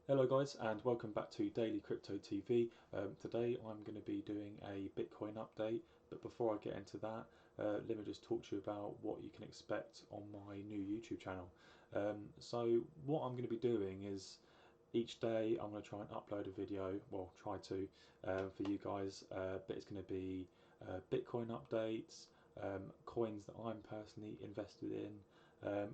Hello guys, and welcome back to Daily Crypto TV. Today I'm going to be doing a Bitcoin update, but before I get into that, let me just talk to you about what you can expect on my new YouTube channel. So what I'm going to be doing is each day I'm going to try and upload a video, well try to, for you guys, but it's going to be Bitcoin updates, coins that I'm personally invested in,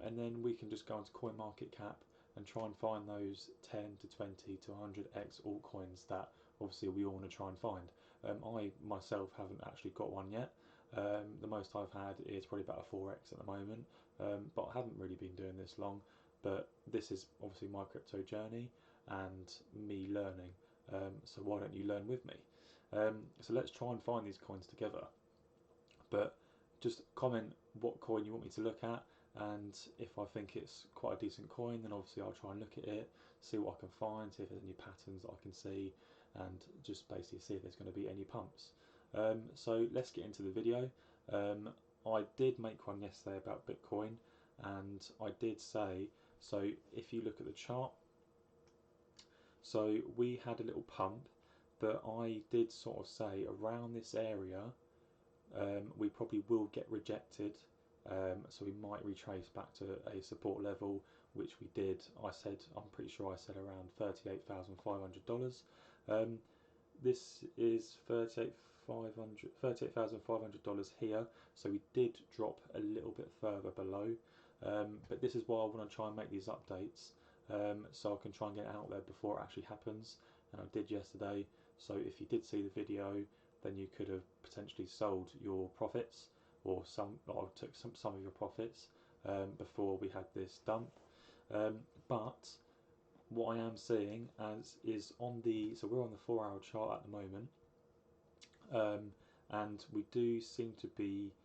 and then we can just go onto CoinMarketCap and try and find those 10 to 20 to 100x altcoins that obviously we all want to try and find. I myself haven't actually got one yet. The most I've had is probably about a 4x at the moment, but I haven't really been doing this long. But this is obviously my crypto journey and me learning. So why don't you learn with me? So let's try and find these coins together. But just comment what coin you want me to look at, and if I think it's quite a decent coin, then obviously I'll try and look at it, see what I can find, see if there's any patterns that I can see, and just basically see if there's going to be any pumps. So let's get into the video. I did make one yesterday about Bitcoin, and I did say, so if you look at the chart, so we had a little pump, but I did sort of say around this area we probably will get rejected, so we might retrace back to a support level, which we did. I'm pretty sure I said around $38,500. This is $38,500 here, so we did drop a little bit further below, but this is why I want to try and make these updates, so I can try and get it out there before it actually happens, and I did yesterday. So if you did see the video, then you could have potentially sold your profits, or took some of your profits before we had this dump. But what I am seeing is on the, so we're on the 4-hour chart at the moment, and we do seem to be,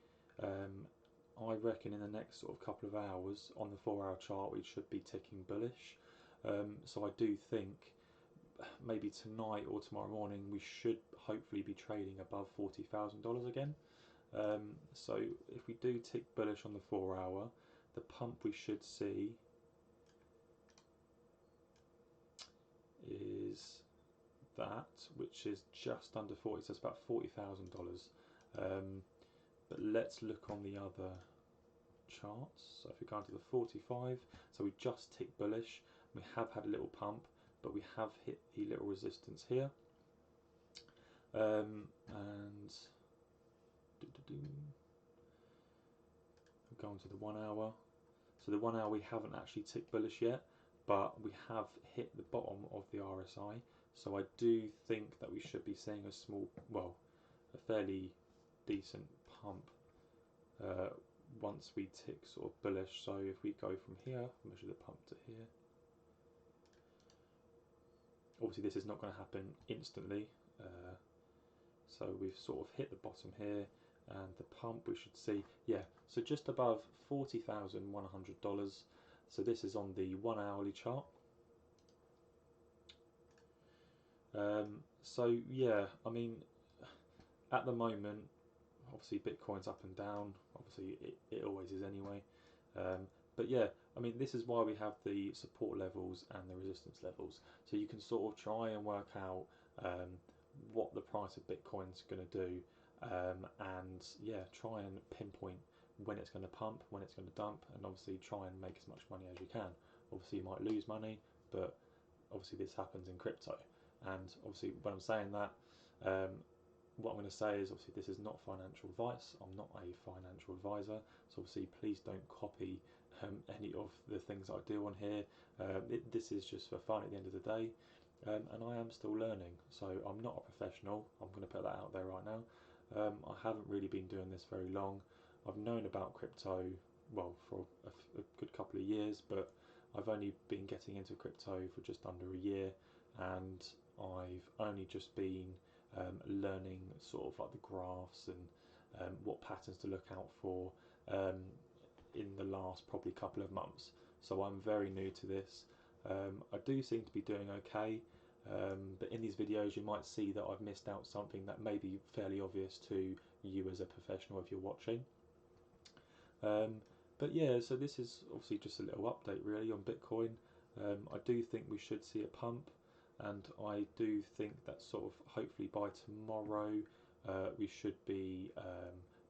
I reckon in the next sort of couple of hours on the 4-hour chart we should be ticking bullish. So I do think maybe tonight or tomorrow morning we should hopefully be trading above $40,000 again. So if we do tick bullish on the 4-hour, the pump we should see is that, which is just under 40, so it's about $40,000. But let's look on the other charts. So if we go into the 45, so we just ticked bullish. We have had a little pump, but we have hit the little resistance here, and go on to the 1-hour. So the 1-hour we haven't actually ticked bullish yet, but we have hit the bottom of the RSI. So I do think that we should be seeing a small, well, a fairly decent pump once we tick sort of bullish. So if we go from here, measure the pump to here. Obviously this is not going to happen instantly, so we've sort of hit the bottom here, and the pump we should see, yeah, so just above $40,100. So this is on the 1-hourly chart. So yeah, I mean, at the moment obviously Bitcoin's up and down, obviously it always is anyway, but yeah, I mean, this is why we have the support levels and the resistance levels, so you can sort of try and work out what the price of Bitcoin's going to do, and yeah, try and pinpoint when it's going to pump, when it's going to dump, and obviously try and make as much money as you can. Obviously you might lose money, but obviously this happens in crypto, and obviously when I'm saying that, what I'm going to say is obviously this is not financial advice. I'm not a financial advisor, so obviously please don't copy any of the things I do on here. This is just for fun at the end of the day, and I am still learning, so I'm not a professional. I'm going to put that out there right now. I haven't really been doing this very long. I've known about crypto, well, for a good couple of years, but I've only been getting into crypto for just under a year, and I've only just been learning sort of like the graphs and what patterns to look out for in the last probably couple of months. So I'm very new to this. I do seem to be doing okay, but in these videos you might see that I've missed out something that may be fairly obvious to you as a professional if you're watching. But yeah, so this is obviously just a little update really on Bitcoin. I do think we should see a pump, and I do think that sort of hopefully by tomorrow we should be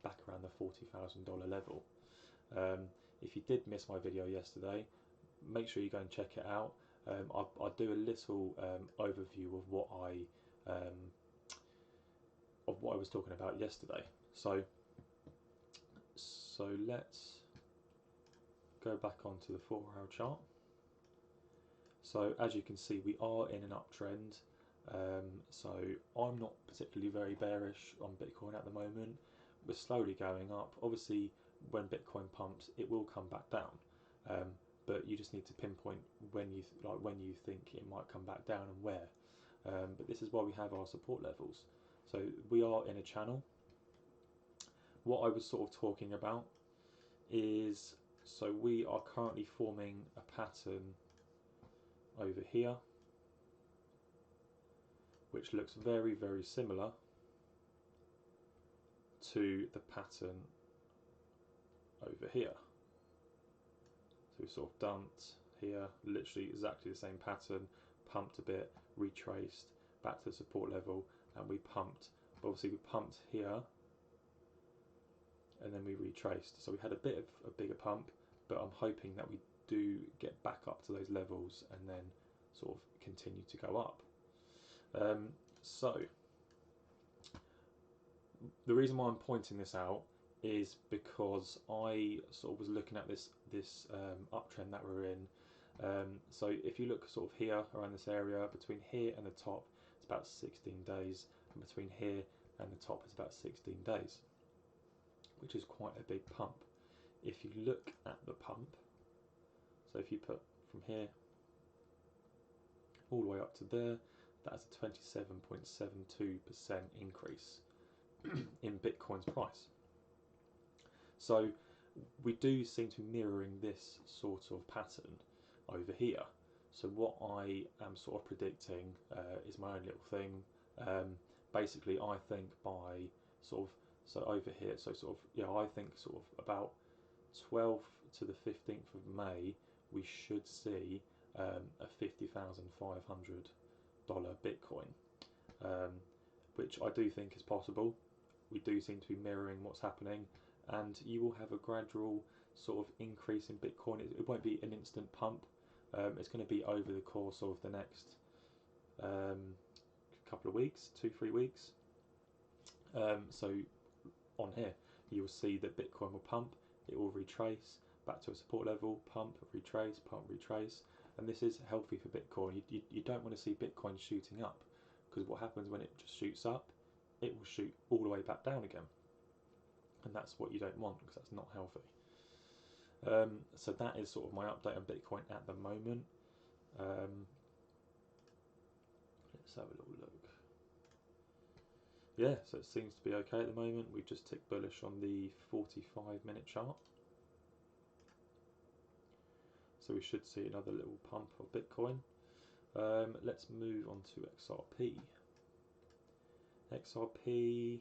back around the $40,000 level. If you did miss my video yesterday, make sure you go and check it out. I'll do a little overview of what I was talking about yesterday. So let's go back onto the 4-hour chart. So as you can see, we are in an uptrend. So I'm not particularly very bearish on Bitcoin at the moment. We're slowly going up. Obviously, when Bitcoin pumps, it will come back down. But you just need to pinpoint when you think it might come back down and where. But this is why we have our support levels. So we are in a channel. What I was sort of talking about is, so we are currently forming a pattern over here, which looks very, very similar to the pattern over here. So we sort of dumped here, literally exactly the same pattern, pumped a bit, retraced back to the support level, and we pumped. But obviously we pumped here, and then we retraced. So we had a bit of a bigger pump, but I'm hoping that we do get back up to those levels and then sort of continue to go up. So the reason why I'm pointing this out is because I sort of was looking at this uptrend that we're in. So if you look sort of here around this area, between here and the top, it's about 16 days, and between here and the top, it's about 16 days, which is quite a big pump. If you look at the pump, so if you put from here all the way up to there, that's a 27.72% increase in Bitcoin's price. So we do seem to be mirroring this sort of pattern over here. So what I am sort of predicting is my own little thing. Basically, I think by sort of, so over here, so sort of, yeah, I think sort of about 12th to the 15th of May, we should see a $50,500 Bitcoin, which I do think is possible. We do seem to be mirroring what's happening, and you will have a gradual sort of increase in Bitcoin. It won't be an instant pump. It's going to be over the course of the next couple of weeks, 2-3 weeks. So on here, you will see that Bitcoin will pump, it will retrace back to a support level, pump, retrace, and this is healthy for Bitcoin. You don't want to see Bitcoin shooting up, because what happens when it just shoots up, it will shoot all the way back down again, and that's what you don't want, because that's not healthy. So that is sort of my update on Bitcoin at the moment. Let's have a little look. Yeah, so it seems to be okay at the moment. We've just ticked bullish on the 45-minute chart. So we should see another little pump of Bitcoin. Let's move on to XRP. XRP,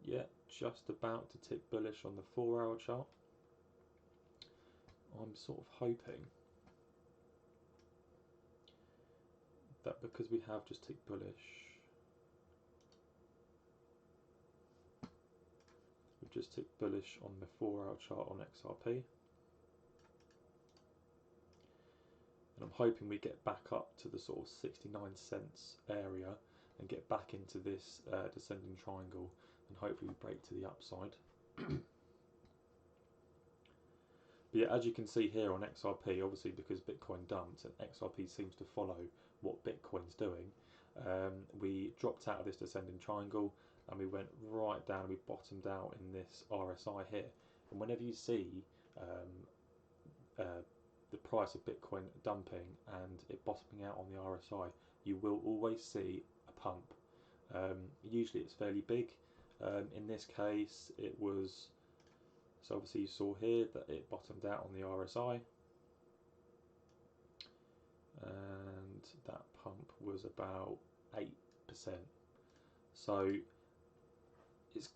yeah, just about to tick bullish on the 4-hour chart. I'm sort of hoping that because we have just ticked bullish, we've just ticked bullish on the 4-hour chart on XRP. And I'm hoping we get back up to the sort of 69 cents area and get back into this descending triangle, and hopefully break to the upside. But yeah, as you can see here on XRP, obviously because Bitcoin dumped and XRP seems to follow what Bitcoin's doing, we dropped out of this descending triangle and we went right down and we bottomed out in this RSI here. And whenever you see the price of Bitcoin dumping and it bottoming out on the RSI, you will always see a pump. Usually it's fairly big. In this case it was, so obviously you saw here that it bottomed out on the RSI, and that pump was about 8%. So it's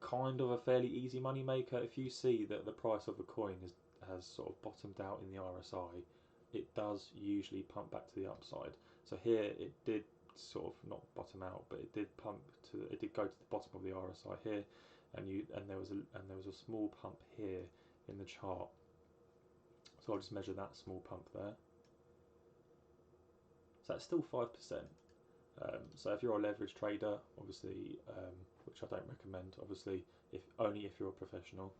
kind of a fairly easy money maker. If you see that the price of a coin has sort of bottomed out in the RSI, it does usually pump back to the upside. So here it did sort of not bottom out, but it did it did go to the bottom of the RSI here, and there was a small pump here in the chart. So I'll just measure that small pump there. So that's still 5%. So if you're a leverage trader, obviously, which I don't recommend, obviously, if you're a professional,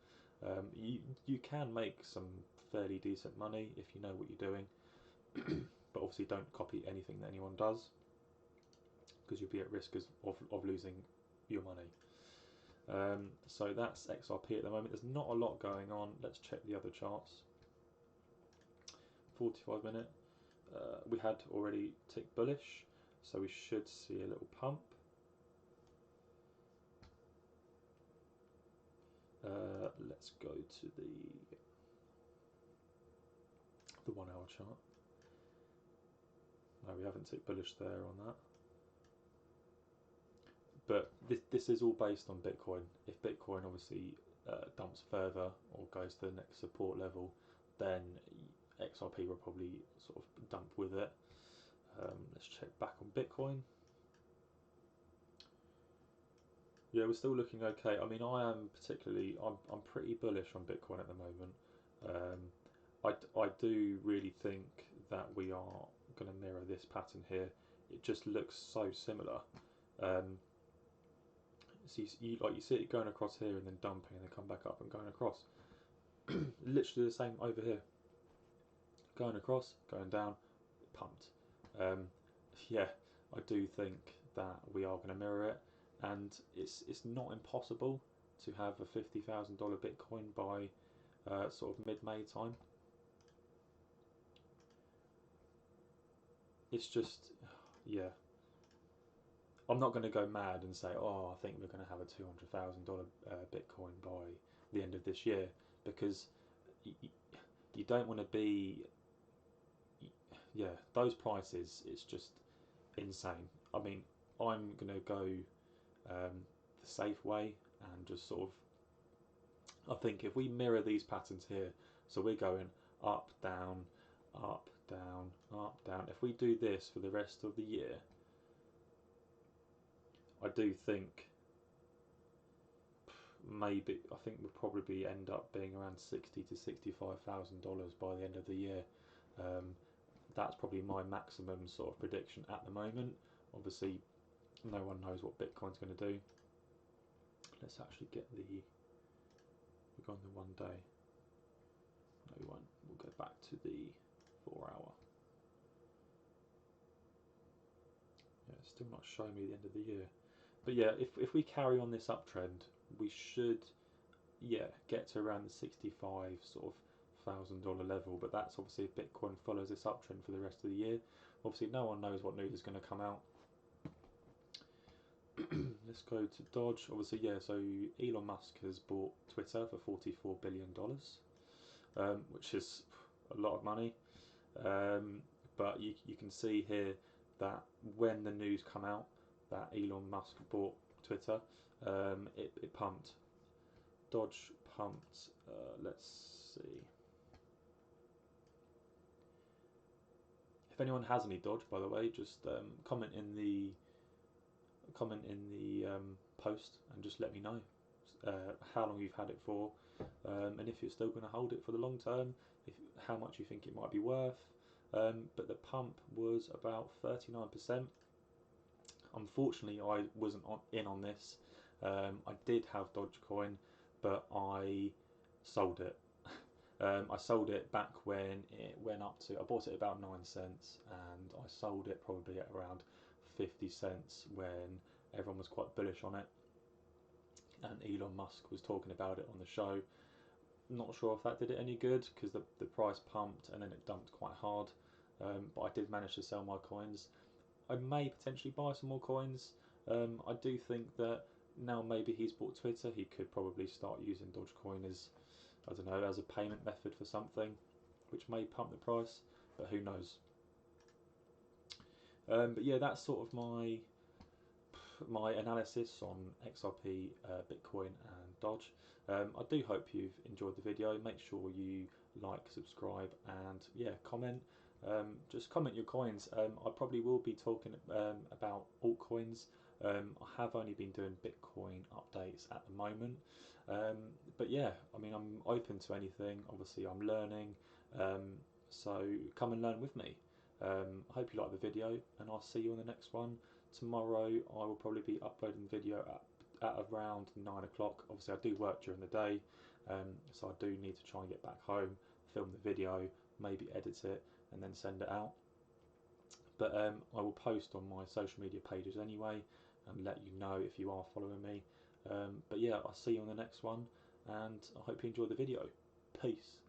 you can make some fairly decent money if you know what you're doing. But obviously, don't copy anything that anyone does, because you'll be at risk of losing your money. So that's XRP at the moment. There's not a lot going on. Let's check the other charts. 45 minute. We had already ticked bullish, so we should see a little pump. Let's go to the 1 hour chart. No, we haven't ticked bullish there on that. But this is all based on Bitcoin. If Bitcoin obviously dumps further or goes to the next support level, then XRP will probably sort of dump with it. Let's check back on Bitcoin. Yeah, we're still looking okay. I mean, I'm pretty bullish on Bitcoin at the moment. I do really think that we are going to mirror this pattern here. It just looks so similar. So you see it going across here and then dumping and then come back up and going across. Literally the same over here. Going across, going down, pumped. Yeah, I do think that we are going to mirror it, and it's not impossible to have a $50,000 Bitcoin by sort of mid-May time. It's just, yeah. I'm not going to go mad and say, oh, I think we're going to have a $200,000 Bitcoin by the end of this year, because you don't want to be, yeah, those prices, it's just insane. I mean, I'm going to go the safe way and just sort of, I think if we mirror these patterns here, so we're going up, down, up, down, up, down. If we do this for the rest of the year, I do think I think we'll probably end up being around $60,000 to $65,000 by the end of the year. That's probably my maximum sort of prediction at the moment. Obviously, no one knows what Bitcoin's going to do. Let's actually get we're going the 1 day. No, we won't. We'll go back to the 4 hour. Yeah, it's still not showing me the end of the year. But yeah, if we carry on this uptrend, we should, yeah, get to around the 65 sort of $1,000 level. But that's obviously if Bitcoin follows this uptrend for the rest of the year. Obviously, no one knows what news is going to come out. Let's go to Dodge. Obviously, yeah, so Elon Musk has bought Twitter for $44 billion, which is a lot of money. But you can see here that when the news come out that Elon Musk bought Twitter, it pumped. Dodge pumped. Let's see. If anyone has any Dodge, by the way, just comment in the post and just let me know how long you've had it for, and if you're still going to hold it for the long term, how much you think it might be worth. But the pump was about 39%. Unfortunately, I wasn't in on this. I did have Dogecoin, but I sold it. I sold it back when it went up to, I bought it about 9 cents and I sold it probably at around 50 cents when everyone was quite bullish on it. And Elon Musk was talking about it on the show. Not sure if that did it any good, because the price pumped and then it dumped quite hard. But I did manage to sell my coins. I may potentially buy some more coins. I do think that now maybe he's bought Twitter, he could probably start using Dogecoin as, I don't know, as a payment method for something, which may pump the price, but who knows. But yeah, that's sort of my analysis on XRP, Bitcoin and Dodge. I do hope you've enjoyed the video. Make sure you like, subscribe and yeah, comment. Just comment your coins. I probably will be talking about altcoins. I have only been doing Bitcoin updates at the moment, but yeah, I mean, I'm open to anything. Obviously, I'm learning, so come and learn with me. I hope you like the video, and I'll see you on the next one. Tomorrow, I will probably be uploading the video at around 9 o'clock. Obviously, I do work during the day, so I do need to try and get back home, film the video, maybe edit it, and then send it out. But I will post on my social media pages anyway and let you know if you are following me. But yeah, I'll see you on the next one, and I hope you enjoy the video. Peace.